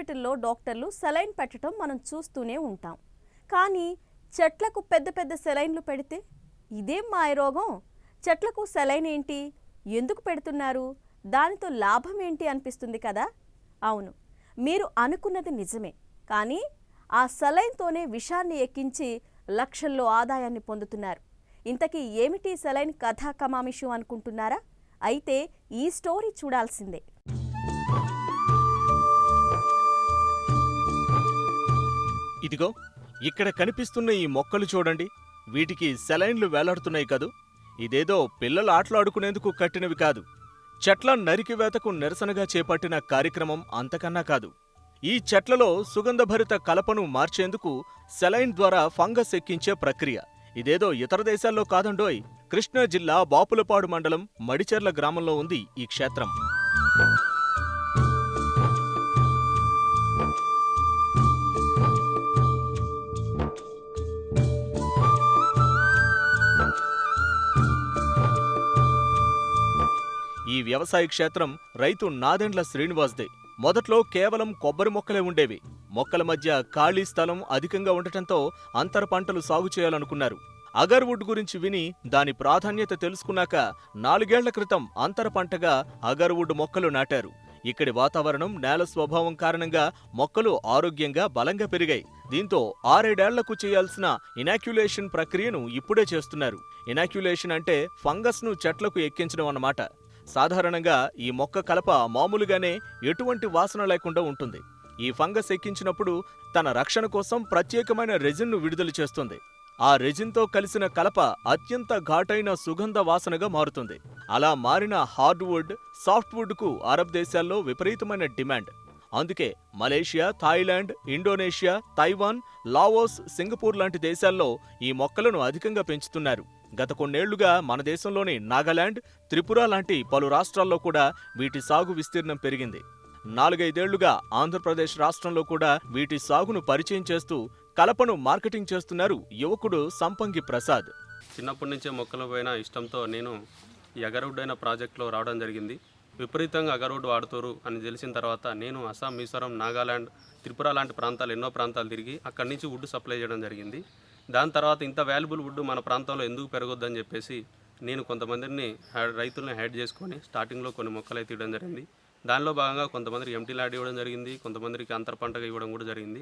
హాస్పిటల్లో డాక్టర్లు సెలైన్ పెట్టడం మనం చూస్తూనే ఉంటాం. కానీ చెట్లకు పెద్ద పెద్ద సెలైన్లు పెడితే ఇదేం మాయరోగం? చెట్లకు సెలైన్ ఏంటి? ఎందుకు పెడుతున్నారు? దానితో లాభం ఏంటి అనిపిస్తుంది కదా? అవును, మీరు అనుకున్నది నిజమే. కానీ ఆ సెలైన్తోనే విషాన్ని ఎక్కించి లక్షల్లో ఆదాయాన్ని పొందుతున్నారు. ఇంతకీ ఏమిటి సెలైన్ కథా కమామిషు అనుకుంటున్నారా? అయితే ఈ స్టోరీ చూడాల్సిందే. ఇదిగో ఇక్కడ కనిపిస్తున్న ఈ మొక్కలు చూడండి. వీటికి సెలైన్లు వేలాడుతున్నాయి కదూ. ఇదేదో పిల్లలు ఆటలాడుకునేందుకు కట్టినవి కాదు. చెట్ల నరికివేతకు నిరసనగా చేపట్టిన కార్యక్రమం అంతకన్నా కాదు. ఈ చెట్లలో సుగంధభరిత కలపను మార్చేందుకు సెలైన్ ద్వారా ఫంగస్ ఎక్కించే ప్రక్రియ. ఇదేదో ఇతర దేశాల్లో కాదండోయ్. కృష్ణా జిల్లా బాపులపాడు మండలం మడిచెర్ల గ్రామంలో ఉంది ఈ క్షేత్రం. ఈ వ్యవసాయ క్షేత్రం రైతు నాదెండ్ల శ్రీనివాస్దే. మొదట్లో కేవలం కొబ్బరి మొక్కలే ఉండేవి. మొక్కల మధ్య ఖాళీ స్థలం అధికంగా ఉండటంతో అంతర పంటలు సాగు చేయాలనుకున్నారు. అగర్వుడ్ గురించి విని దాని ప్రాధాన్యత తెలుసుకున్నాక 4 ఏళ్ల క్రితం అంతర పంటగా అగర్వుడ్ మొక్కలు నాటారు. ఇక్కడి వాతావరణం, నేల స్వభావం కారణంగా మొక్కలు ఆరోగ్యంగా బలంగా పెరిగాయి. దీంతో 6-7 ఏళ్లకు చేయాల్సిన ఇనాక్యులేషన్ ప్రక్రియను ఇప్పుడే చేస్తున్నారు. ఇనాక్యులేషన్ అంటే ఫంగస్ను చెట్లకు ఎక్కించడం అన్నమాట. సాధారణంగా ఈ మొక్క కలప మామూలుగానే ఎటువంటి వాసన లేకుండా ఉంటుంది. ఈ ఫంగస్ ఎక్కించినప్పుడు తన రక్షణ కోసం ప్రత్యేకమైన రెజిన్ను విడుదల చేస్తుంది. ఆ రెజిన్తో కలిసిన కలప అత్యంత ఘాటైన సుగంధ వాసనగా మారుతుంది. అలా మారిన హార్డ్వుడ్, సాఫ్ట్వుడ్కు అరబ్ దేశాల్లో విపరీతమైన డిమాండ్. అందుకే Malaysia, Thailand, Indonesia, Taiwan, Laos, Singapore లాంటి దేశాల్లో ఈ మొక్కలను అధికంగా పెంచుతున్నారు. గత కొన్నేళ్లుగా మన దేశంలోని నాగాలాండ్, త్రిపుర లాంటి పలు రాష్ట్రాల్లో కూడా వీటి సాగు విస్తీర్ణం పెరిగింది. 4-5 ఏళ్లుగా ఆంధ్రప్రదేశ్ రాష్ట్రంలో కూడా వీటి సాగును పరిచయం చేస్తూ కలపను మార్కెటింగ్ చేస్తున్నారు యువకుడు సంపంగి ప్రసాద్. చిన్నప్పటి నుంచే మొక్కల పైన ఇష్టంతో నేను ఈ అగర్వుడ్ అయిన ప్రాజెక్టులో రావడం జరిగింది. విపరీతంగా అగర్వుడ్ వాడుతారు అని తెలిసిన తర్వాత నేను అస్సాం, మిజోరం, నాగాలాండ్, త్రిపుర లాంటి ప్రాంతాలు ఎన్నో ప్రాంతాలు తిరిగి అక్కడి నుంచి వుడ్ సప్లై చేయడం జరిగింది. దాని తర్వాత ఇంత వాల్యుబుల్ వుడ్ మన ప్రాంతంలో ఎందుకు పెరగొద్దని చెప్పేసి నేను కొంతమందిని రైతులను హెడ్ చేసుకొని స్టార్టింగ్లో కొన్ని మొక్కలు అయితే ఇవ్వడం జరిగింది. దానిలో భాగంగా కొంతమందికి ఎంటీ ల్యాండ్ ఇవ్వడం జరిగింది, కొంతమందికి అంతర పంటగా ఇవ్వడం కూడా జరిగింది.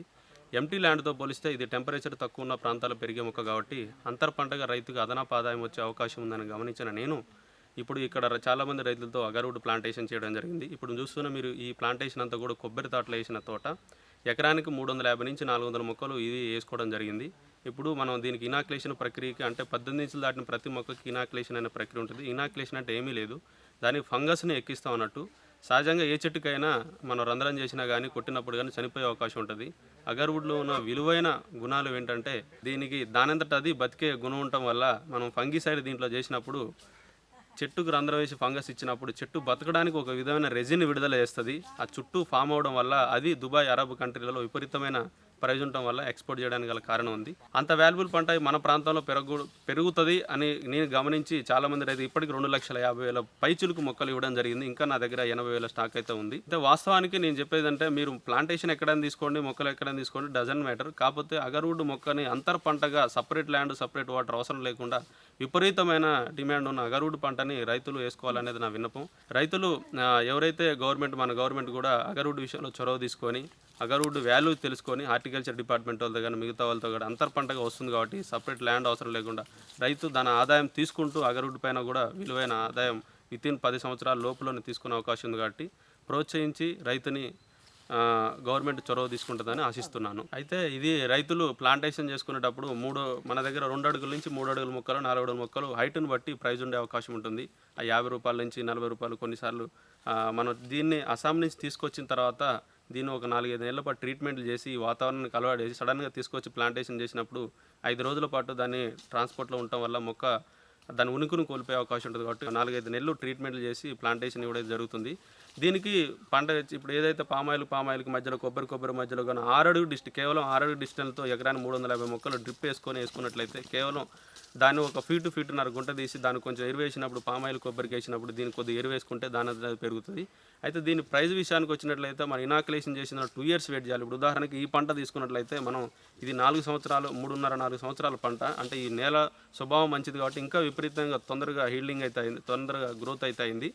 ఎంటీ ల్యాండ్తో పోలిస్తే ఇది టెంపరేచర్ తక్కువ ఉన్న ప్రాంతాల్లో పెరిగే మొక్క కాబట్టి అంతర పంటగా రైతుకు అదనపు ఆదాయం వచ్చే అవకాశం ఉందని గమనించిన నేను ఇప్పుడు ఇక్కడ చాలామంది రైతులతో అగర్వుడ్ ప్లాంటేషన్ చేయడం జరిగింది. ఇప్పుడు చూస్తున్న మీరు ఈ ప్లాంటేషన్ అంతా కూడా కొబ్బరి తోటలు వేసిన తోట. ఎకరానికి 350 నుంచి 400 మొక్కలు ఇది వేసుకోవడం జరిగింది. ఇప్పుడు మనం దీనికి ఇనాక్యులేషన్ ప్రక్రియకి అంటే 18 ఇంచులు దాటిన ప్రతి మొక్కకి ఇనాక్యులేషన్ అనే ప్రక్రియ ఉంటుంది. ఇనాక్యులేషన్ అంటే ఏమీ లేదు, దానికి ఫంగస్ని ఎక్కిస్తాం అన్నట్టు. సహజంగా ఏ చెట్టుకైనా మనం రంధ్రం చేసినా కానీ కొట్టినప్పుడు కానీ చనిపోయే అవకాశం ఉంటుంది. అగర్వుడ్లో ఉన్న విలువైన గుణాలు ఏంటంటే దీనికి దానంతట అది బతికే గుణం ఉండటం వల్ల మనం ఫంగిసైడ్ దీంట్లో చేసినప్పుడు చెట్టుకు రంధ్రం వేసి ఫంగస్ ఇచ్చినప్పుడు చెట్టు బతకడానికి ఒక విధమైన రెజిన్ విడుదల చేస్తుంది. ఆ చుట్టూ ఫామ్ అవడం వల్ల అది దుబాయ్, అరబ్ కంట్రీలలో విపరీతమైన ప్రైజ్ ఉండటం వల్ల ఎక్స్పోర్ట్ చేయడానికి గల కారణం ఉంది. అంత వాల్యుబుల్ పంట మన ప్రాంతంలో పెరుగుతుంది అని నేను గమనించి చాలామంది రైతు ఇప్పటికి 2,50,000 పైచులకు మొక్కలు ఇవ్వడం జరిగింది. ఇంకా నా దగ్గర 80,000 స్టాక్ అయితే ఉంది. అయితే వాస్తవానికి నేను చెప్పేది అంటే మీరు ప్లాంటేషన్ ఎక్కడైనా తీసుకోండి, మొక్కలు ఎక్కడైనా తీసుకోండి, డజన్ మ్యాటర్. కాకపోతే అగర్వుడ్ మొక్కని అంతర్ పంటగా సపరేట్ ల్యాండ్, సపరేట్ వాటర్ అవసరం లేకుండా విపరీతమైన డిమాండ్ ఉన్న అగర్వుడ్ పంటని రైతులు వేసుకోవాలనేది నా విన్నపం. రైతులు ఎవరైతే మన గవర్నమెంట్ కూడా అగర్వుడ్ విషయంలో చొరవ తీసుకొని అగర్వుడ్ వాల్యూ తెలుసుకొని హార్టికల్చర్ డిపార్ట్మెంట్ వాళ్ళతో కానీ మిగతా వాళ్ళతో కూడా అంతర్ పంటగా వస్తుంది కాబట్టి సపరేట్ ల్యాండ్ అవసరం లేకుండా రైతు దాని ఆదాయం తీసుకుంటూ అగర్వుడ్ పైన కూడా విలువైన ఆదాయం వితిన్ 10 సంవత్సరాల లోపలనే తీసుకునే అవకాశం ఉంది కాబట్టి ప్రోత్సహించి రైతుని గవర్నమెంట్ చొరవ తీసుకుంటుందని ఆశిస్తున్నాను. అయితే ఇది రైతులు ప్లాంటేషన్ చేసుకునేటప్పుడు మన దగ్గర 2 అడుగుల నుంచి 3 అడుగుల మొక్కలు, 4 అడుగుల మొక్కలు హైట్ను బట్టి ప్రైజ్ ఉండే అవకాశం ఉంటుంది. ఆ 50 రూపాయల నుంచి 40 రూపాయలు. కొన్నిసార్లు మనం దీన్ని అస్సాం నుంచి తీసుకొచ్చిన తర్వాత దీన్ని ఒక 4-5 నెలల పాటు ట్రీట్మెంట్లు చేసి వాతావరణానికి అలవాటు చేసి సడన్గా తీసుకొచ్చి ప్లాంటేషన్ చేసినప్పుడు 5 రోజుల పాటు దాన్ని ట్రాన్స్పోర్ట్లో ఉండటం వల్ల మొక్క దాని ఉనికిని కోల్పోయే అవకాశం ఉంటుంది. కాబట్టి 4-5 నెలలు ట్రీట్మెంట్లు చేసి ప్లాంటేషన్ ఇవ్వడం జరుగుతుంది. దీనికి పంట ఇప్పుడు ఏదైతే పామాయిల్కి మధ్యలో కొబ్బరి మధ్యలో కానీ 6 అడుగు కేవలం 6 అడుగు డిస్టెన్స్తో ఎకరానికి 350 మొక్కలు డ్రిప్ వేసుకున్నట్లయితే కేవలం దాన్ని ఒక ఫీటున్నర గుంట తీసి దానికి కొంచెం ఎరువు వేసినప్పుడు పామాయిల్ కొబ్బరికి వేసినప్పుడు దీనికి కొద్దిగా ఎరువు వేసుకుంటే దాని అది పెరుగుతుంది. అయితే దీని ప్రైస్ విషయానికి వచ్చినట్లయితే మనం ఇనాకులేషన్ చేసిన 2 years వెయిట్ చేయాలి. ఇప్పుడు ఉదాహరణకి ఈ పంట తీసుకున్నట్లయితే మనం ఇది 4 సంవత్సరాలు 3.5-4 సంవత్సరాల పంట. అంటే ఈ నేల స్వభావం మంచిది కాబట్టి ఇంకా విపరీతంగా తొందరగా హీల్డింగ్ అయితే అయింది, తొందరగా గ్రోత్ అయితే అయింది.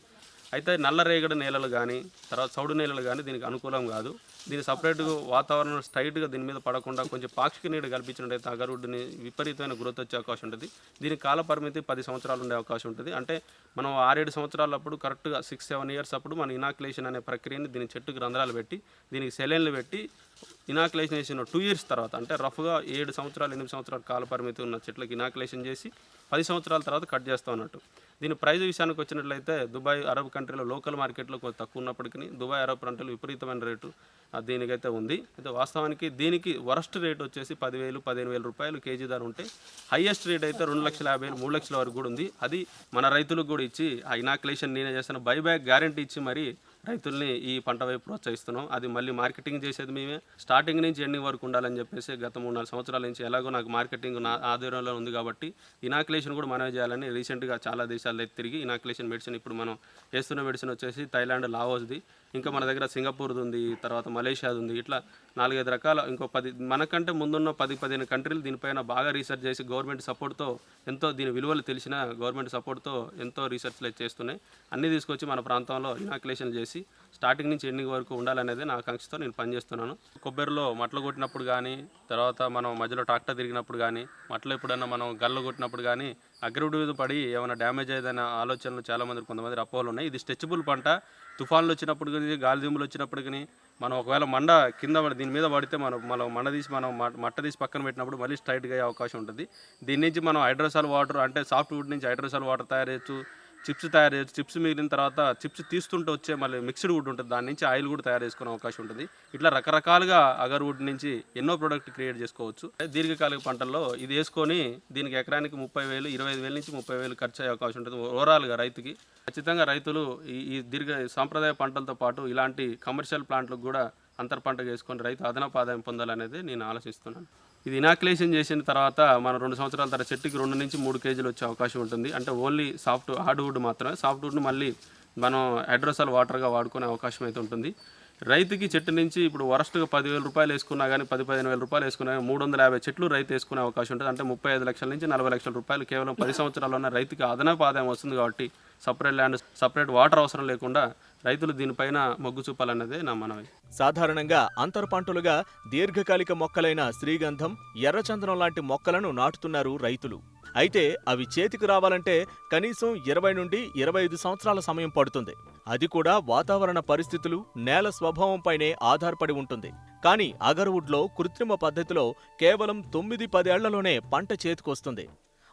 అయితే నల్లరేగడి నేలలు కానీ తర్వాత చౌడు నేలలు కానీ దీనికి అనుకూలం కాదు. దీని సపరేట్గా వాతావరణం స్ట్రైట్గా దీని మీద పడకుండా కొంచెం పాక్షిక నీడ కల్పించినట్టయితే అగర్వుడ్ని విపరీతమైన గ్రోత్ వచ్చే అవకాశం ఉంటుంది. దీని కాల పరిమితి 10 సంవత్సరాలు ఉండే అవకాశం ఉంటుంది. అంటే మనం 6-7 సంవత్సరాలు అప్పుడు కరెక్ట్గా 6-7 years అప్పుడు మన ఇనాకులేషన్ అనే ప్రక్రియని దీని చెట్టుకు రంధ్రాలు పెట్టి దీనికి సెలైన్లు పెట్టి ఇనాకులేషన్ చేసిన 2 years తర్వాత అంటే రఫ్గా 7 సంవత్సరాలు 8 సంవత్సరాల కాల పరిమితి ఉన్న చెట్లకి ఇనాకులేషన్ చేసి 10 సంవత్సరాల తర్వాత కట్ చేస్తాం అన్నట్టు. దీని ప్రైస్ విషయానికి వచ్చినట్లయితే దుబాయ్ అరబ్ కంట్రీలో లోకల్ మార్కెట్లో కొంచెం తక్కువ ఉన్నప్పటికీ దుబాయ్ అరబ్ కంట్రీలో విపరీతమైన రేటు దీనికైతే ఉంది. అయితే వాస్తవానికి దీనికి వరస్ట్ రేట్ వచ్చేసి 10,000-15,000 రూపాయలు కేజీ ధర ఉంటే హైయెస్ట్ రేట్ అయితే 2,50,000 3 లక్షల వరకు కూడా ఉంది. అది మన రైతులకు కూడా ఇచ్చి ఆ ఇనాకులేషన్ నేనే చేస్తాను బైబ్యాక్ గ్యారంటీ ఇచ్చి మరి రైతుల్ని ఈ పంట వైపు ప్రోత్సహిస్తున్నాం. అది మళ్ళీ మార్కెటింగ్ చేసేది మేమే. స్టార్టింగ్ నుంచి ఎండింగ్ వరకు ఉండాలని చెప్పేసి గత 3-4 సంవత్సరాల నుంచి ఎలాగో నాకు మార్కెటింగ్ నా ఆధ్వర్యంలో ఉంది కాబట్టి ఇనాకులేషన్ కూడా మనమే చేయాలని రీసెంట్గా చాలా దేశాల్లో తిరిగి ఇనాకులేషన్ మెడిసిన్ ఇప్పుడు మనం వేస్తున్న మెడిసిన్ వచ్చేసి థైలాండ్, లావోస్ది, ఇంకా మన దగ్గర సింగపూర్ది ఉంది, తర్వాత మలేషియాది ఉంది. ఇట్లా 4-5 రకాల ఇంకో 10 మనకంటే ముందున్న 10-15 కంట్రీలు దీనిపైన బాగా రీసెర్చ్ చేసి గవర్నమెంట్ సపోర్ట్తో ఎంతో దీని విలువలు తెలిసిన గవర్నమెంట్ సపోర్ట్తో ఎంతో రీసెర్చ్లు చేస్తున్నాయి. అన్నీ తీసుకొచ్చి మన ప్రాంతంలో ఇనాకులేషన్ చేసి స్టార్టింగ్ నుంచి ఎండింగ్ వరకు ఉండాలనేది నా ఆకాంక్షతో నేను పనిచేస్తున్నాను. కొబ్బరిలో మట్టలు కొట్టినప్పుడు కానీ తర్వాత మనం మధ్యలో ట్రాక్టర్ తిరిగినప్పుడు కానీ మట్టలు ఎప్పుడన్నా మనం గల్లు కొట్టినప్పుడు కానీ అగ్రివుడ్ మీద పడి ఏమైనా డ్యామేజ్ అయ్యేదనే ఆలోచనలు చాలామంది కొంతమంది అపోహలు ఉన్నాయి. ఇది స్ట్రెచబుల్ పంట. తుఫాన్లు వచ్చినప్పుడు కానీ గాలి దుమ్ములు వచ్చినప్పుడు కానీ మనం ఒకవేళ మండ కింద దీని మీద పడితే మనం మండ తీసి మట్ట తీసి పక్కన పెట్టినప్పుడు మళ్ళీ స్ట్రైట్గా అయ్యే అవకాశం ఉంటుంది. దీని నుంచి మనం హైడ్రోసాల్ వాటర్ అంటే సాఫ్ట్ వుడ్ నుంచి హైడ్రోసాల్ వాటర్ తయారు చేయొచ్చు, చిప్స్ తయారు చేయొచ్చు. చిప్స్ మిగిలిన తర్వాత చిప్స్ తీస్తుంటే వచ్చే మళ్ళీ మిక్స్డ్ వుడ్ ఉంటుంది, దాని నుంచి ఆయిల్ కూడా తయారు చేసుకునే అవకాశం ఉంటుంది. ఇట్లా రకరకాలుగా అగర్వుడ్ నుంచి ఎన్నో ప్రోడక్ట్ క్రియేట్ చేసుకోవచ్చు. దీర్ఘకాలిక పంటల్లో ఇది వేసుకొని దీనికి ఎకరానికి 30,000 25,000 నుంచి 30,000 ఖర్చు అయ్యే అవకాశం ఉంటుంది ఓవరాల్గా రైతుకి. ఖచ్చితంగా రైతులు ఈ సాంప్రదాయ పంటలతో పాటు ఇలాంటి కమర్షియల్ ప్లాంట్లకు కూడా అంతర్ పంట వేసుకొని రైతు అదనపు ఆదాయం పొందాలనేది నేను ఆలోచిస్తున్నాను. ఇది ఇనాకులేషన్ చేసిన తర్వాత మనం 2 సంవత్సరాల తర్వాత చెట్టుకి 2 నుంచి 3 కేజీలు వచ్చే అవకాశం ఉంటుంది. అంటే ఓన్లీ హార్డ్వుడ్ మాత్రమే. సాఫ్ట్వుడ్ని మళ్ళీ మనం హైడ్రోసాల్ వాటర్గా వాడుకునే అవకాశం అయితే ఉంటుంది. రైతుకి చెట్టు నుంచి ఇప్పుడు వరస్ట్గా 10,000 రూపాయలు వేసుకున్నా కానీ 10-15,000 రూపాయలు వేసుకున్నా 350 చెట్లు రైతు వేసుకునే అవకాశం ఉంటుంది. అంటే 35 లక్షల నుంచి 40 లక్షల రూపాయలు కేవలం 10 సంవత్సరాల్లోనే రైతుకి అదనపు ఆదాయం వస్తుంది. కాబట్టి సపరేట్ ల్యాండ్, సపరేట్ వాటర్ అవసరం లేకుండా రైతులు దీనిపైన మొగ్గు చూపాలన్నదే నా మనవి. సాధారణంగా అంతర పంటలుగా దీర్ఘకాలిక మొక్కలైన శ్రీగంధం, ఎర్రచందనం లాంటి మొక్కలను నాటుతున్నారు రైతులు. అయితే అవి చేతికి రావాలంటే కనీసం 20 నుండి 25 సంవత్సరాల సమయం పడుతుంది. అది కూడా వాతావరణ పరిస్థితులు, నేల స్వభావంపైనే ఆధారపడి ఉంటుంది. కానీ అగర్వుడ్లో కృత్రిమ పద్ధతిలో కేవలం 9-10 ఏళ్లలోనే పంట చేతికొస్తుంది.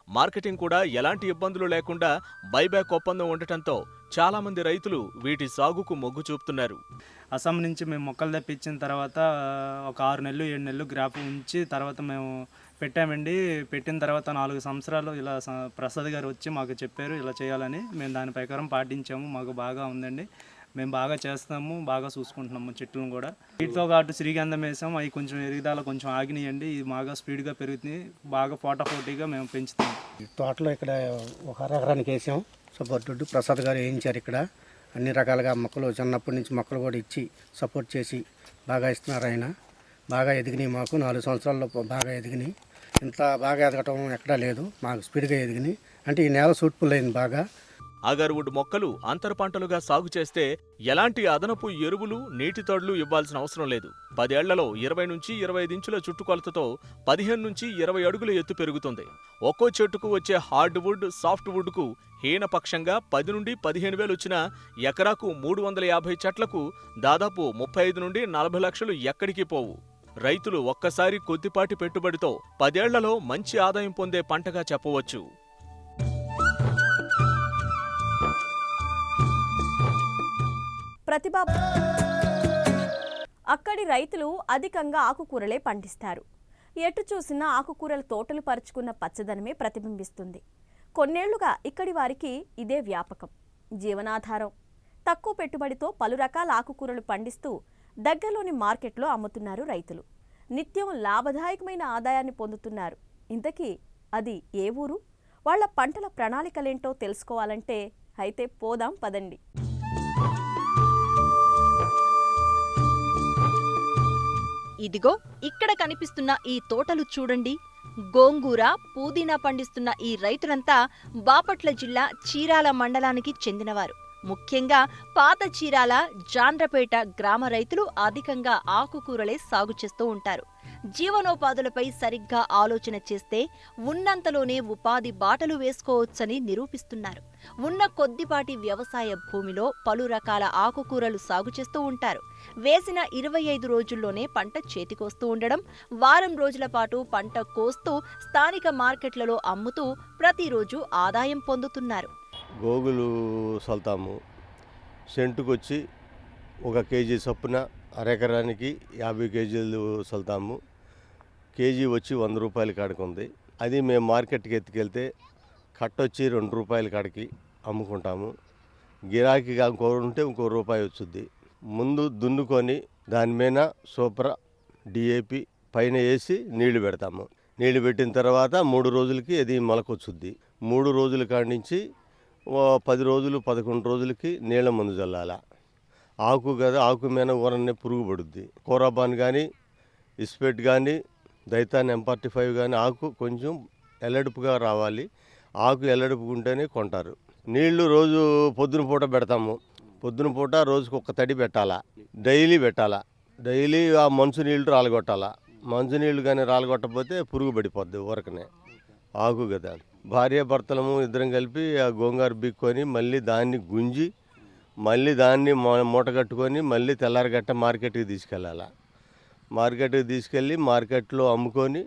మార్కెటింగ్ కూడా ఎలాంటి ఇబ్బందులు లేకుండా బైబ్యాక్ ఒప్పందం ఉండటంతో చాలా మంది రైతులు వీటి సాగుకు మొగ్గు చూపుతున్నారు. అస్సాం నుంచి మేము మొక్కలు తెప్పించిన తర్వాత ఒక 6 నెలలు 7 నెలలు గ్రాప్ ఉంచి తర్వాత మేము పెట్టామండి. పెట్టిన తర్వాత 4 సంవత్సరాలు ఇలా ప్రసాద్ గారు వచ్చి మాకు చెప్పారు ఇలా చేయాలని. మేము దాని ప్రకారం పాటించాము. మాకు బాగా ఉందండి. మేము బాగా చేస్తాము, బాగా చూసుకుంటున్నాము చెట్లను కూడా. వీటితో పాటు శ్రీగంధం వేసాము. అవి కొంచెం ఎదుగుదల కొంచెం ఆగినాయండి. ఇది బాగా స్పీడ్గా పెరుగుతుంది. బాగా పోటాపోటీగా మేము పెంచుతాం. తోటలో ఇక్కడ ఒక ఎకరానికి వేసాం. సపోర్ట్ ప్రసాద్ గారు వేయించారు. ఇక్కడ అన్ని రకాలుగా మొక్కలు చిన్నప్పటి నుంచి మొక్కలు కూడా ఇచ్చి సపోర్ట్ చేసి బాగా ఇస్తున్నారు ఆయన. బాగా ఎదిగినాయి. మాకు 4 సంవత్సరాల్లో బాగా ఎదిగినాయి. ఇంత బాగా ఎదగటం ఎక్కడా లేదు. మాకు స్పీడ్గా ఎదిగినాయి. అంటే ఈ నేల సూట్ఫుల్ అయింది బాగా. అగర్వుడ్ మొక్కలు అంతర పంటలుగా సాగు చేస్తే ఎలాంటి అదనపు ఎరువులు, నీటి తొడులు ఇవ్వాల్సిన అవసరం లేదు. 10 ఏళ్లలో 20 నుంచి 25 ఇంచుల చుట్టుకొలతతో 15 నుంచి 20 అడుగుల ఎత్తు పెరుగుతుంది. ఒక్కో చెట్టుకు వచ్చే హార్డ్వుడ్, సాఫ్ట్వుడ్కు హీనపక్షంగా 10 నుండి 15,000 వచ్చినా ఎకరాకు 350 చెట్లకు దాదాపు 35 నుండి 40 లక్షలు ఎక్కడికి పోవు. రైతులు ఒక్కసారి కొద్దిపాటి పెట్టుబడితో 10 ఏళ్లలో మంచి ఆదాయం పొందే పంటగా చెప్పవచ్చు. ప్రతిభ అక్కడి రైతులు అధికంగా ఆకుకూరలే పండిస్తారు. ఎటు చూసినా ఆకుకూరల తోటలు పరుచుకున్న పచ్చదనమే ప్రతిబింబిస్తుంది. కొన్నేళ్లుగా ఇక్కడి వారికి ఇదే వ్యాపకం, జీవనాధారం. తక్కువ పెట్టుబడితో పలు రకాల ఆకుకూరలు పండిస్తూ దగ్గరలోని మార్కెట్లో అమ్ముతున్నారు రైతులు. నిత్యం లాభదాయకమైన ఆదాయాన్ని పొందుతున్నారు. ఇంతకీ అది ఏ ఊరు? వాళ్ల పంటల ప్రణాళికలేంటో తెలుసుకోవాలంటే అయితే పోదాం పదండి. ఇదిగో ఇక్కడ కనిపిస్తున్న ఈ తోటలు చూడండి. గోంగూర, పుదీనా పండిస్తున్న ఈ రైతులంతా బాపట్ల జిల్లా చీరాల మండలానికి చెందినవారు. ముఖ్యంగా పాత చీరాల, జాండ్రపేట గ్రామ రైతులు అధికంగా ఆకుకూరలే సాగు చేస్తూ ఉంటారు. జీవనోపాధులపై సరిగ్గా ఆలోచన చేస్తే ఉన్నంతలోనే ఉపాధి బాటలు వేసుకోవచ్చని నిరూపిస్తున్నారు. ఉన్న కొద్దిపాటి వ్యవసాయ భూమిలో పలు రకాల ఆకుకూరలు సాగు చేస్తూ ఉంటారు. వేసిన 25 రోజుల్లోనే పంట చేతికొస్తూ ఉండడం, వారం రోజుల పాటు పంట కోస్తూ స్థానిక మార్కెట్లలో అమ్ముతూ ప్రతిరోజు ఆదాయం పొందుతున్నారు. గోగులు సల్తాము సెంటుకొచ్చి 1 కేజీ చొప్పున అరెకరానికి 50 కేజీలు సల్తాము. కేజీ వచ్చి 100 రూపాయల కాడికి ఉంది. అది మేము మార్కెట్కి ఎత్తుకెళ్తే కట్టొచ్చి 2 రూపాయల కాడికి అమ్ముకుంటాము. గిరాకీ ఉంటే ఇంకో రూపాయి వచ్చుద్ది. ముందు దున్నుకొని దాని మీద సూపర్ డిఏపి పైన వేసి నీళ్లు పెడతాము. నీళ్లు పెట్టిన తర్వాత 3 రోజులకి అది మొలకొచ్చుద్ది. 3 రోజుల కాడి నుంచి 10 రోజులు 11 రోజులకి నీళ్ళ మందు చల్లాల. ఆకు కదా, ఆకు మీద ఊరన్నే పురుగు పడుద్ది. కోరాబాన్ కానీ, ఇస్పెట్ కానీ, దైతాన్ M45 కానీ ఆకు కొంచెం ఎల్లడుపుగా రావాలి. ఆకు ఎల్లడుపుకుంటేనే కొంటారు. నీళ్లు రోజు పొద్దున పూట పెడతాము. పొద్దున పూట రోజుకు 1 తడి పెట్టాలా, డైలీ పెట్టాలా. డైలీ ఆ మంచు నీళ్లు రాలగొట్టాలా. మంచు నీళ్లు కానీ రాలగొట్టకపోతే పురుగు పడిపోద్ది ఊరకనే. ఆకు కదా, భార్యాభర్తలము ఇద్దరం కలిపి ఆ గోంగూర బీక్కొని మళ్ళీ దాన్ని గుంజి మళ్ళీ దాన్ని మూట కట్టుకొని మళ్ళీ తెల్లారగట్ట మార్కెట్కి తీసుకెళ్ళాలి. మార్కెట్కి తీసుకెళ్ళి మార్కెట్లో అమ్ముకొని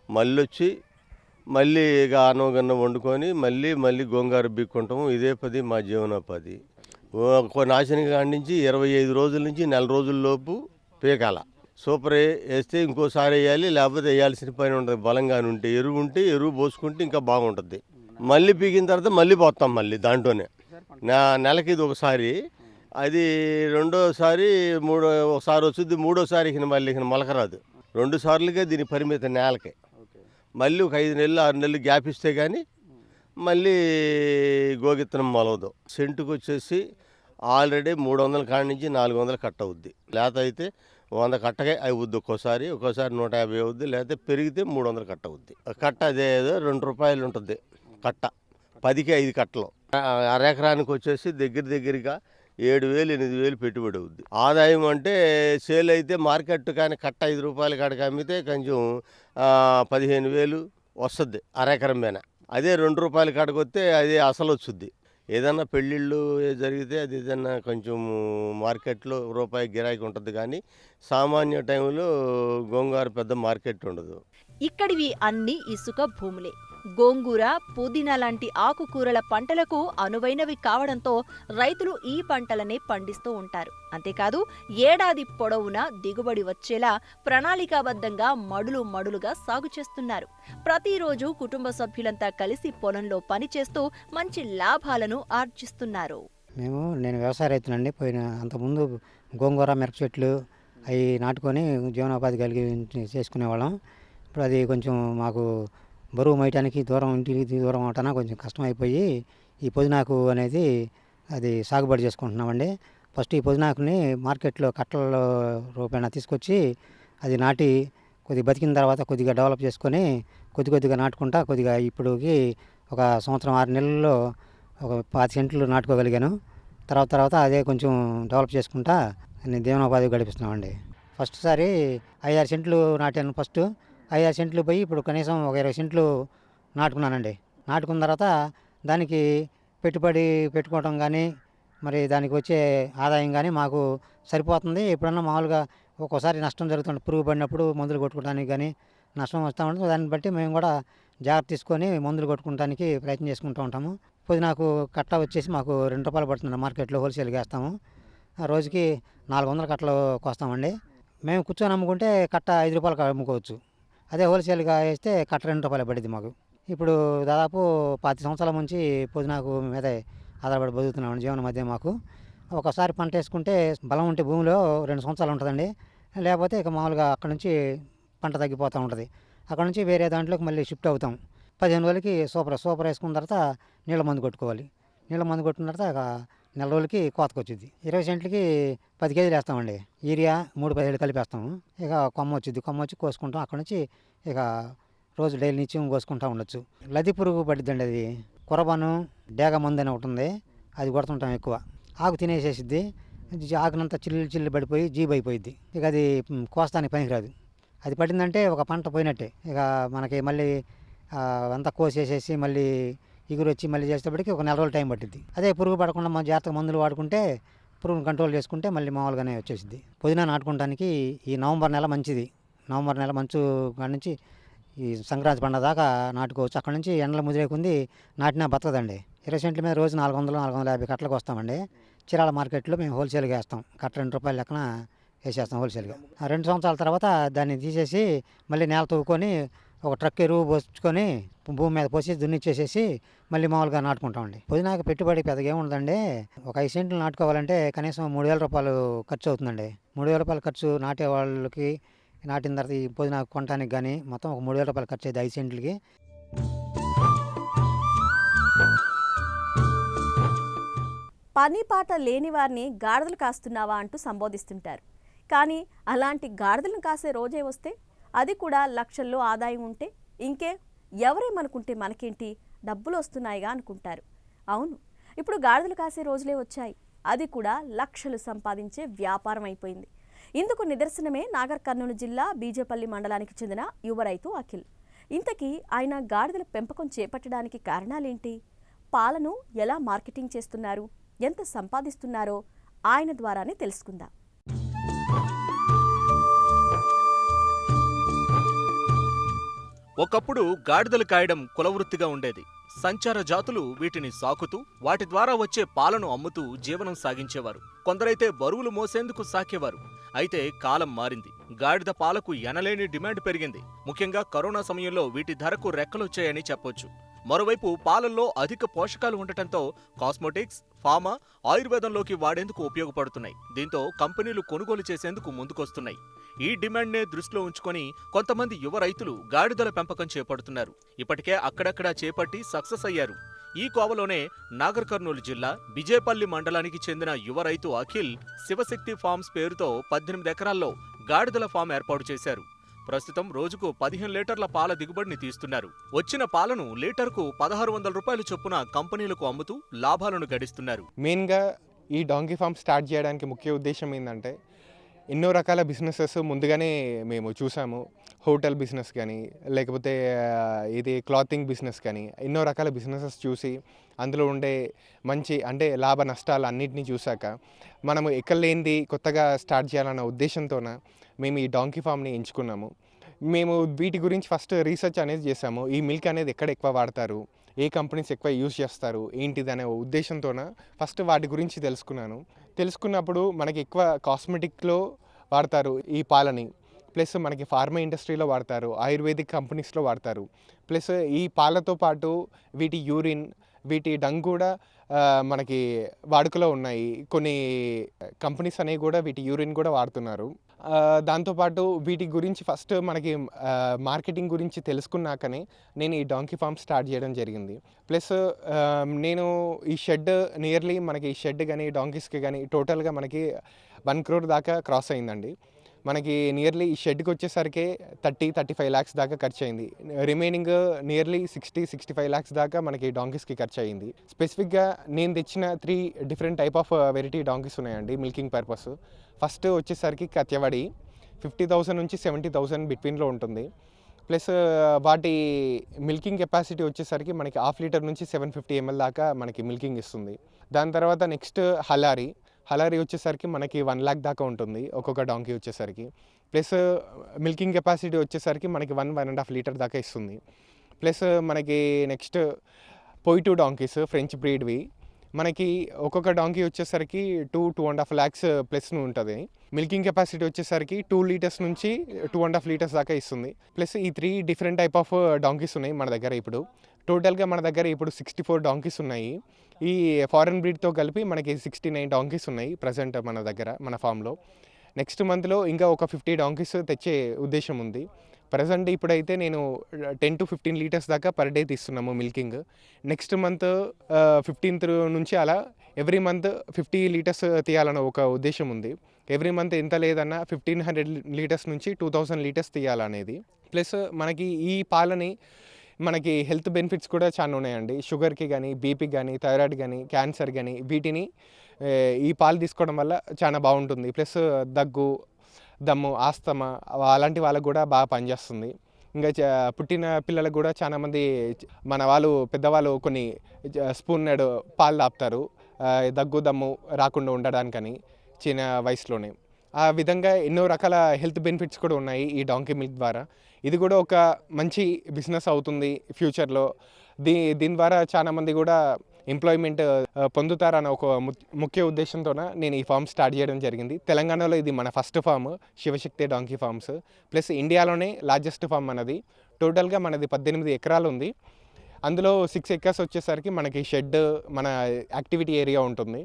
మళ్ళీ వచ్చి మళ్ళీ ఇక అన్నం వండుకొని మళ్ళీ గోంగూర బీక్కుంటాము. ఇదే పది మా జీవనోపాధి. నాశనం కాడి నుంచి 25 రోజుల నుంచి 1 నెల రోజుల్లోపు పీకాల. సూపర్ వేస్తే ఇంకోసారి వేయాలి, లేకపోతే వేయాల్సిన పని ఉంటుంది. బలంగా ఉంటే ఎరువు పోసుకుంటే ఇంకా బాగుంటుంది. మళ్ళీ పీకిన తర్వాత మళ్ళీ పోతాం మళ్ళీ దాంట్లోనే. నెలకి ఇది ఒకసారి, అది రెండోసారి ఒకసారి వస్తుంది. మూడోసారి మళ్ళీ మొలక రాదు. 2 సార్లుగా దీని పరిమితి నేలకి. మళ్ళీ ఒక 5 నెలలు 6 నెలలు గ్యాప్ ఇస్తే కానీ మళ్ళీ గోగిత్తనం మొలవదు. సెంటుకు వచ్చేసి ఆల్రెడీ 300 కాడి నుంచి 400 కట్ట అవుద్ది. లేత అయితే 100 కట్టగా అవుద్ది. ఒక్కోసారి 150 అవుద్ది. లేకపోతే పెరిగితే 300 కట్ట అవుద్ది. కట్ట అదే 2 రూపాయలు ఉంటుంది కట్ట. 10కి 5 కట్టలు. అరెకరానికి వచ్చేసి దగ్గరగా 7,000 8,000 పెట్టుబడి అవుద్ది. ఆదాయం అంటే సేల్ అయితే మార్కెట్ కానీ కట్ట 5 రూపాయల కాడికి అమ్మితే కొంచెం 15,000 వస్తుంది అరెకరం మీద. అదే 2 రూపాయల కాడికి వస్తే అదే అసలు వచ్చుద్ది. ఏదన్నా పెళ్ళిళ్ళు జరిగితే అది ఏదన్నా కొంచెం మార్కెట్లో రూపాయి గిరాకీ ఉంటుంది. కానీ సామాన్య టైంలో గోంగూర పెద్ద మార్కెట్ ఉండదు. ఇక్కడివి అన్ని ఇసుక భూములే. గోంగూర, పుదీనా లాంటి ఆకుకూరల పంటలకు అనువైనవి కావడంతో రైతులు ఈ పంటలనే పండిస్తూ ఉంటారు. అంతేకాదు ఏడాది పొడవునా దిగుబడి వచ్చేలా ప్రణాళికాబద్ధంగా మడులుగా సాగు చేస్తున్నారు. ప్రతిరోజు కుటుంబ సభ్యులంతా కలిసి పొలంలో పనిచేస్తూ మంచి లాభాలను ఆర్జిస్తున్నారు. నేను వ్యవసాయ రైతునండి. అంతకుముందు గోంగూర, మిరప చెట్లు అవి నాటుకొని జీవనోపాధి కలిగి చేసుకునేవాళ్ళం. ఇప్పుడు అది కొంచెం మాకు బరువు మోయటానికి ఇంటికి దూరం అవటాన కొంచెం కష్టం అయిపోయి ఈ పుదీనాకు అనేది అది సాగుబడి చేసుకుంటున్నామండి. ఫస్ట్ ఈ పుదీనాకుని మార్కెట్లో కట్టల రూపేణా తీసుకొచ్చి అది నాటి కొద్దిగా బతికిన తర్వాత కొద్దిగా డెవలప్ చేసుకొని కొద్దిగా నాటుకుంటా ఇప్పుడుకి 1 సంవత్సరం 6 నెలల్లో ఒక 5 సెంట్లు నాటుకోగలిగాను. తర్వాత అదే కొంచెం డెవలప్ చేసుకుంటా నేను జీవనోపాధి గడిపిస్తున్నామండి. ఫస్ట్ సారి 5-6 సెంట్లు నాటాను. 5-6 సెంట్లు పోయి ఇప్పుడు కనీసం ఒక 20 సెంట్లు నాటుకున్నానండి. నాటుకున్న తర్వాత దానికి పెట్టుబడి పెట్టుకోవడం కానీ మరి దానికి వచ్చే ఆదాయం కానీ మాకు సరిపోతుంది. ఎప్పుడన్నా మామూలుగా ఒక్కోసారి నష్టం జరుగుతుంది. పురుగు పడినప్పుడు మందులు కొట్టుకోవడానికి కానీ నష్టం వస్తూ ఉంటుంది. దాన్ని బట్టి మేము కూడా జాగ్రత్త తీసుకొని మందులు కొట్టుకోవడానికి ప్రయత్నం చేసుకుంటూ ఉంటాము. పుదీనాకు కట్ట వచ్చేసి మాకు 2 రూపాయలు పడుతుంది. మార్కెట్లో హోల్సేల్గా వేస్తాము. రోజుకి 400 కట్టలు కోస్తామండి. మేము కూర్చొని అమ్ముకుంటే కట్ట 5 రూపాయలకు అమ్ముకోవచ్చు. అదే హోల్సేల్గా వేస్తే కట్ట 2 రూపాయలు పడింది మాకు. ఇప్పుడు దాదాపు 25 సంవత్సరాల నుంచి పుదీనాకు మీదే ఆధారపడి బతుకుతున్నామండి. జీవనం మధ్య మాకు ఒకసారి పంట వేసుకుంటే బలం ఉంటే భూమిలో 2 సంవత్సరాలు ఉంటుందండి. లేకపోతే ఇక మామూలుగా అక్కడ నుంచి పంట తగ్గిపోతూ ఉంటుంది. అక్కడ నుంచి వేరే దాంట్లోకి మళ్ళీ షిఫ్ట్ అవుతాం. 15 రోజులకి సూపర్ వేసుకున్న తర్వాత నీళ్ళ మందు కొట్టుకోవాలి. నీళ్ళ మందు కొట్టిన తర్వాత ఇక నెల రోజులకి కోతకు వచ్చింది. 20 సెంట్లకి 10 కేజీలు వేస్తామండి. యూరియా 3-17 కలిపేస్తాము. ఇక కొమ్మ వచ్చి కోసుకుంటాం. అక్కడ నుంచి ఇక రోజు డైలీ నిత్యం కోసుకుంటూ ఉండొచ్చు. లది పురుగు పడిద్దండి. అది కొరబాను డేగ మందు అని ఒకటి ఉంది, అది కొడుతుంటాం ఎక్కువ. ఆకు తినేసేసిద్ది. ఆకునంతా చిల్లు పడిపోయి జీబు అయిపోయిద్ది. ఇక అది కోస్తానికి పనికిరాదు. అది పడిందంటే ఒక పంట పోయినట్టే. ఇక మనకి మళ్ళీ అంతా కోసేసేసి మళ్ళీ ఇగురు వచ్చి మళ్ళీ చేసేటప్పటికి ఒక నెల రోజులు టైం పట్టిద్ది. అదే పురుగు పడకుండా మన జాగ్రత్తగా మందులు వాడుకుంటే పురుగును కంట్రోల్ చేసుకుంటే మళ్ళీ మామూలుగానే వచ్చేసిద్ది. పుదీనా నాటుకోవడానికి ఈ నవంబర్ నెల మంచిది. నవంబర్ నెల మంచు కాడి నుంచి ఈ సంక్రాంతి పండుగ దాకా నాటుకోవచ్చు. అక్కడ నుంచి ఎండలు ముదిరేకుంది నాటినా బతకదండి. 20 సెంట్ల మీద రోజు 400-450 కట్టలకు వస్తామండి. చీరాల మార్కెట్లో మేము హోల్సేల్గా వేస్తాం. కట్ట ₹2 లెక్కన వేసేస్తాం హోల్సేల్గా. 2 సంవత్సరాల తర్వాత దాన్ని తీసేసి మళ్ళీ నేల తవ్వుకొని ఒక ట్రక్ ఎరువు పోసుకొని భూమి మీద పోసి దున్నిచ్చేసేసి మళ్ళీ మామూలుగా నాటుకుంటామండి. పుదీనాకి పెట్టుబడి పెద్దగా ఏముండదండి. ఒక 5 సెంట్లు నాటుకోవాలంటే కనీసం ₹3,000 ఖర్చు అవుతుందండి. ₹3,000 ఖర్చు నాటే వాళ్ళకి, నాటిన తర్వాత ఈ పుదీనా కొనడానికి కానీ మొత్తం ఒక ₹3,000 ఖర్చు అయింది 5 సెంట్లకి. పని పాట లేని వారిని గాడిదలు కాస్తున్నావా అంటూ సంబోధిస్తుంటారు. కానీ అలాంటి గాడిదలను కాసే రోజే వస్తే, అది కూడా లక్షల్లో ఆదాయం ఉంటే ఇంకే ఎవరేమనుకుంటే మనకేంటి, డబ్బులు వస్తున్నాయిగా అనుకుంటారు. అవును, ఇప్పుడు గాడిదలు కాసే రోజులే వచ్చాయి. అది కూడా లక్షలు సంపాదించే వ్యాపారం అయిపోయింది. ఇందుకు నిదర్శనమే నాగర్ కర్నూలు జిల్లా బీజేపల్లి మండలానికి చెందిన యువ రైతు అఖిల్. ఇంతకీ ఆయన గాడిదల పెంపకం చేపట్టడానికి కారణాలేంటి, పాలను ఎలా మార్కెటింగ్ చేస్తున్నారు, ఎంత సంపాదిస్తున్నారో ఆయన ద్వారానే తెలుసుకుందాం. ఒకప్పుడు గాడిదలు కాయడం కులవృత్తిగా ఉండేది. సంచార జాతులు వీటిని సాకుతూ వాటి ద్వారా వచ్చే పాలను అమ్ముతూ జీవనం సాగించేవారు. కొందరైతే బరువులు మోసేందుకు సాకేవారు. అయితే కాలం మారింది. గాడిద పాలకు ఎనలేని డిమాండ్ పెరిగింది. ముఖ్యంగా కరోనా సమయంలో వీటి ధరకు రెక్కలొచ్చాయని చెప్పొచ్చు. మరోవైపు పాలల్లో అధిక పోషకాలు ఉండటంతో కాస్మోటిక్స్, ఫార్మా, ఆయుర్వేదంలోకి వాడేందుకు ఉపయోగపడుతున్నాయి. దీంతో కంపెనీలు కొనుగోలు చేసేందుకు ముందుకొస్తున్నాయి. ఈ డిమాండ్నే దృష్టిలో ఉంచుకొని కొంతమంది యువ రైతులు గాడిదల పెంపకం చేపడుతున్నారు. ఇప్పటికే అక్కడక్కడా చేపట్టి సక్సెస్ అయ్యారు. ఈ కోవలోనే నాగర్ కర్నూలు జిల్లా బిజేపల్లి మండలానికి చెందిన యువ రైతు అఖిల్ శివశక్తి ఫార్మ్స్ పేరుతో 18 ఎకరాల్లో గాడిదల ఫామ్ ఏర్పాటు చేశారు. ప్రస్తుతం రోజుకు 15 లీటర్ల పాల దిగుబడిని తీస్తున్నారు. వచ్చిన పాలను లీటర్కు ₹1,600 చొప్పున కంపెనీలకు అమ్ముతూ లాభాలను గడిస్తున్నారు. మెయిన్గా ఈ డాంకీ ఫామ్ స్టార్ట్ చేయడానికి ముఖ్య ఉద్దేశం ఏంటంటే, ఎన్నో రకాల బిజినెసెస్ ముందుగానే మేము చూసాము. హోటల్ బిజినెస్ కానీ, లేకపోతే ఇది క్లాతింగ్ బిజినెస్ కానీ, ఎన్నో రకాల బిజినెసెస్ చూసి అందులో ఉండే మంచి అంటే లాభ నష్టాలు అన్నింటినీ చూశాక మనము ఎక్కలేనిది కొత్తగా స్టార్ట్ చేయాలన్న ఉద్దేశంతోన మేము ఈ డాంకీ ఫామ్ని ఎంచుకున్నాము. మేము వీటి గురించి ఫస్ట్ రీసెర్చ్ అనేది చేసాము. ఈ మిల్క్ అనేది ఎక్కడ ఎక్కువ వాడతారు, ఏ కంపెనీస్ ఎక్కువ యూజ్ చేస్తారు ఏంటిది అనే ఉద్దేశంతోన ఫస్ట్ వాటి గురించి తెలుసుకున్నప్పుడు మనకి ఎక్కువ కాస్మెటిక్లో వాడతారు ఈ పాలని, ప్లస్ మనకి ఫార్మా ఇండస్ట్రీలో వాడతారు, ఆయుర్వేదిక్ కంపెనీస్లో వాడతారు. ప్లస్ ఈ పాలతో పాటు వీటి యూరిన్, వీటి డంగ్ కూడా మనకి వాడుకలో ఉన్నాయి. కొన్ని కంపెనీస్ అనేవి కూడా వీటి యూరిన్ కూడా వాడుతున్నారు. దాంతోపాటు వీటి గురించి ఫస్ట్ మనకి మార్కెటింగ్ గురించి తెలుసుకున్నాకనే నేను ఈ డాంకీ ఫామ్ స్టార్ట్ చేయడం జరిగింది. ప్లస్ నేను ఈ షెడ్ నియర్లీ మనకి ఈ షెడ్ కానీ డాంకీస్కి కానీ టోటల్గా మనకి 1 crore దాకా క్రాస్ అయిందండి. మనకి నియర్లీ ఈ షెడ్కి వచ్చేసరికి 30-35 lakhs దాకా ఖర్చు అయింది. రిమైనింగ్ నియర్లీ 60-65 lakhs దాకా మనకి డాంకీస్కి ఖర్చు అయింది. స్పెసిఫిక్గా నేను తెచ్చిన 3 different type of variety donkeys ఉన్నాయండి మిల్కింగ్ పర్పస్. ఫస్ట్ వచ్చేసరికి కత్యవాడి 50,000 నుంచి 70,000 బిట్వీన్లో ఉంటుంది. ప్లస్ వాటి మిల్కింగ్ కెపాసిటీ వచ్చేసరికి మనకి 1/2 లీటర్ నుంచి 750 ml దాకా మనకి మిల్కింగ్ ఇస్తుంది. దాని తర్వాత నెక్స్ట్ హలారీ వచ్చేసరికి మనకి 1 lakh దాకా ఉంటుంది ఒక్కొక్క డాంకీ వచ్చేసరికి. ప్లస్ మిల్కింగ్ కెపాసిటీ వచ్చేసరికి మనకి 1.5 లీటర్ దాకా ఇస్తుంది. ప్లస్ మనకి నెక్స్ట్ పొయిటూ డాంకీస్ ఫ్రెంచ్ బ్రీడ్వి మనకి ఒక్కొక్క డాంకీ వచ్చేసరికి 2.5 lakhs ప్లస్ ఉంటుంది. మిల్కింగ్ కెపాసిటీ వచ్చేసరికి 2 లీటర్స్ నుంచి 2.5 లీటర్స్ దాకా ఇస్తుంది. ప్లస్ ఈ 3 డిఫరెంట్ టైప్ ఆఫ్ డాంకీస్ ఉన్నాయి మన దగ్గర ఇప్పుడు. టోటల్గా మన దగ్గర ఇప్పుడు 64 డాంకీస్ ఉన్నాయి. ఈ ఫారెన్ బ్రీడ్తో కలిపి మనకి 69 డాంకీస్ ఉన్నాయి ప్రజెంట్ మన దగ్గర మన ఫామ్లో. నెక్స్ట్ మంత్లో ఇంకా ఒక 50 డాంకీస్ తెచ్చే ఉద్దేశం ఉంది. ప్రజెంట్ ఇప్పుడైతే నేను 10 to 15 లీటర్స్ దాకా పర్ డే తీస్తున్నాము మిల్కింగ్. నెక్స్ట్ మంత్ 15th నుంచి అలా ఎవ్రీ మంత్ 50 లీటర్స్ తీయాలన్న ఒక ఉద్దేశం ఉంది. ఎవ్రీ మంత్ ఎంత లేదన్నా 1500 లీటర్స్ నుంచి 2000 లీటర్స్ తీయాలనేది. ప్లస్ మనకి ఈ పాలని మనకి హెల్త్ బెనిఫిట్స్ కూడా చాలా ఉన్నాయండి. షుగర్కి కానీ, బీపీకి కానీ, థైరాయిడ్ కానీ, క్యాన్సర్ కానీ వీటిని ఈ పాలు తీసుకోవడం వల్ల చాలా బాగుంటుంది. ప్లస్ దగ్గు, దమ్ము, ఆస్తమా అలాంటి వాళ్ళకు కూడా బాగా పనిచేస్తుంది. ఇంకా పుట్టిన పిల్లలకు కూడా చాలామంది మన వాళ్ళు పెద్దవాళ్ళు కొన్ని స్పూన్నెడ్ పాలు తాపుతారు దగ్గు దమ్ము రాకుండా ఉండడానికని చిన్న వయసులోనే. ఆ విధంగా ఎన్నో రకాల హెల్త్ బెనిఫిట్స్ కూడా ఉన్నాయి ఈ డాంకీ మిల్క్ ద్వారా. ఇది కూడా ఒక మంచి బిజినెస్ అవుతుంది ఫ్యూచర్లో. దీని ద్వారా చాలామంది కూడా ఎంప్లాయ్మెంట్ పొందుతారన్న ఒక ముఖ్య ఉద్దేశంతో నేను ఈ ఫామ్ స్టార్ట్ చేయడం జరిగింది. తెలంగాణలో ఇది మన first farm, Shivashakti donkey farms. Plus ఇండియాలోనే లార్జెస్ట్ ఫామ్ మనది. టోటల్గా మనది 18 ఎకరాలు ఉంది. అందులో 6 acres వచ్చేసరికి మనకి షెడ్, మన యాక్టివిటీ ఏరియా ఉంటుంది.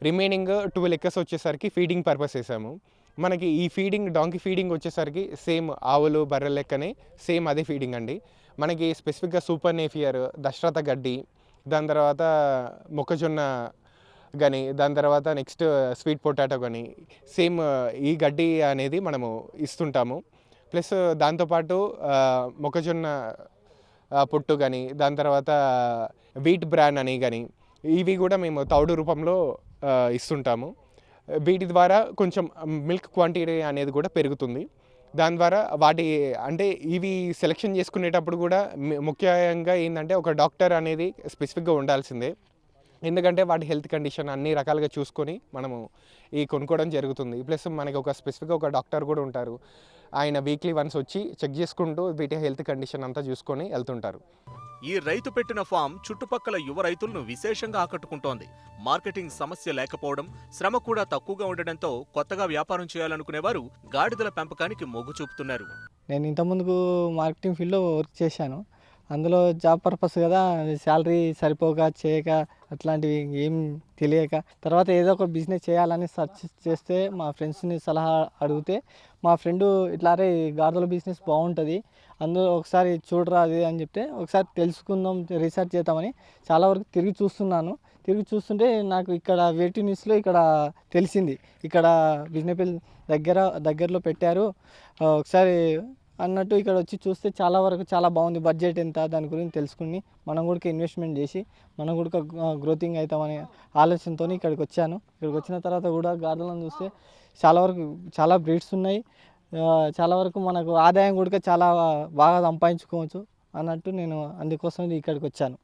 రిమైనింగ్ 12 acres వచ్చేసరికి ఫీడింగ్ పర్పస్ వేసాము. మనకి ఈ ఫీడింగ్ డాంకీ ఫీడింగ్ వచ్చేసరికి సేమ్ ఆవులు బర్రెల లెక్కనే సేమ్ అదే ఫీడింగ్ అండి. మనకి స్పెసిఫిక్గా సూపర్ నేఫియర్, దశరథ గడ్డి, దాని తర్వాత మొక్కజొన్న కానీ, దాని తర్వాత నెక్స్ట్ స్వీట్ పొటాటో కానీ సేమ్ ఈ గడ్డి అనేది మనము ఇస్తుంటాము. ప్లస్ దాంతోపాటు మొక్కజొన్న పొట్టు కానీ, దాని తర్వాత వీట్ బ్రాన్ అని కానీ ఇవి కూడా మేము తౌడు రూపంలో ఇస్తుంటాము. వీటి ద్వారా కొంచెం మిల్క్ క్వాంటిటీ అనేది కూడా పెరుగుతుంది. దాని ద్వారా వాటి అంటే ఇవి సెలెక్షన్ చేసుకునేటప్పుడు కూడా ముఖ్యంగా ఏంటంటే ఒక డాక్టర్ అనేది స్పెసిఫిక్గా ఉండాల్సిందే. ఎందుకంటే వాటి హెల్త్ కండిషన్ అన్ని రకాలుగా చూసుకొని మనము ఈ కొనుక్కోవడం జరుగుతుంది. ప్లస్ మనకి ఒక స్పెసిఫిక్గా ఒక డాక్టర్ కూడా ఉంటారు. ఆయన వీక్లీ వన్స్ వచ్చి చెక్ చేసుకుంటూ వీటి హెల్త్ కండిషన్ అంతా చూసుకొని వెళ్తుంటారు. ఈ రైతు పెట్టిన ఫామ్ చుట్టుపక్కల యువ రైతులను విశేషంగా ఆకట్టుకుంటోంది. మార్కెటింగ్ సమస్య లేకపోవడం, శ్రమ కూడా తక్కువగా ఉండడంతో కొత్తగా వ్యాపారం చేయాలనుకునేవారు గాడిదల పెంపకానికి మొగ్గు చూపుతున్నారు. నేను ఇంతకుముందుకు మార్కెటింగ్ ఫీల్డ్లో వర్క్ చేశాను. అందులో జాబ్ పర్పస్ కదా, శాలరీ సరిపోక చేయక అట్లాంటివి ఏం తెలియక తర్వాత ఏదో ఒక బిజినెస్ చేయాలని సెర్చ్ చేస్తే మా ఫ్రెండ్స్ని సలహా అడిగితే మా ఫ్రెండు ఇట్లా అరే గాడిదల బిజినెస్ బాగుంటుంది, అందులో ఒకసారి చూడరా అది అని చెప్తే ఒకసారి తెలుసుకుందాం, రీసెర్చ్ చేద్దామని చాలా వరకు తిరిగి చూస్తుంటే నాకు ఇక్కడ వేటి న్యూస్లో ఇక్కడ తెలిసింది, ఇక్కడ బిజినెస్ దగ్గరలో పెట్టారు ఒకసారి అన్నట్టు. ఇక్కడ వచ్చి చూస్తే చాలా వరకు చాలా బాగుంది, బడ్జెట్ ఎంత దాని గురించి తెలుసుకుని మనం కూడా ఇన్వెస్ట్మెంట్ చేసి మనం కూడా గ్రోతింగ్ అవుతామనే ఆలోచనతో ఇక్కడికి వచ్చాను. ఇక్కడికి వచ్చిన తర్వాత కూడా గార్డెన్లను చూస్తే చాలా వరకు చాలా బ్రీడ్స్ ఉన్నాయి, చాలా వరకు మనకు ఆదాయం కూడా చాలా బాగా సంపాదించుకోవచ్చు అన్నట్టు నేను అందుకోసం ఇక్కడికి వచ్చాను.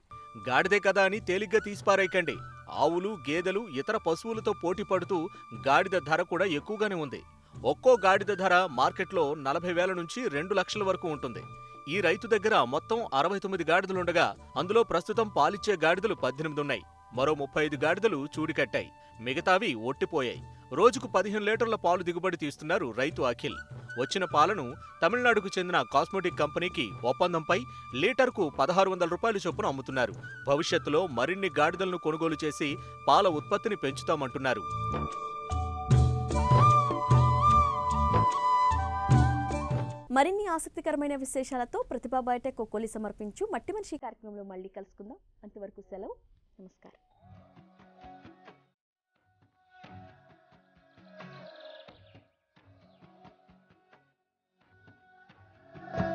గాడిదే కదా అని తేలిగ్గా తీసిపారేయకండి. ఆవులు, గేదెలు, ఇతర పశువులతో పోటీ పడుతూ గాడిద ధర కూడా ఎక్కువగానే ఉంది. ఒక్కో గాడిద ధర మార్కెట్లో 40,000 నుంచి 2 లక్షల వరకు ఉంటుంది. ఈ రైతు దగ్గర మొత్తం 69 గాడిదలుండగా అందులో ప్రస్తుతం పాలిచ్చే గాడిదలు 18 ఉన్నాయి. మరో 35 గాడిదలు చూడికట్టాయి, మిగతావి ఒట్టిపోయాయి. రోజుకు 15 లీటర్ల పాలు దిగుబడి తీస్తున్నారు రైతు అఖిల్. వచ్చిన పాలను తమిళనాడుకు చెందిన కాస్మెటిక్ కంపెనీకి ఒప్పందంపై లీటర్కు 1,600 రూపాయల చొప్పున అమ్ముతున్నారు. భవిష్యత్తులో మరిన్ని గాడిదలను కొనుగోలు చేసి పాల ఉత్పత్తిని పెంచుతామంటున్నారు. మరిన్ని ఆసక్తికరమైన విశేషాలతో ప్రతిభా బయోటెక్ కొకోలి సమర్పించు మట్టి మనిషి కార్యక్రమంలో మళ్ళీ కలుసుకుందాం. అంతవరకు సెలవు, నమస్కారం.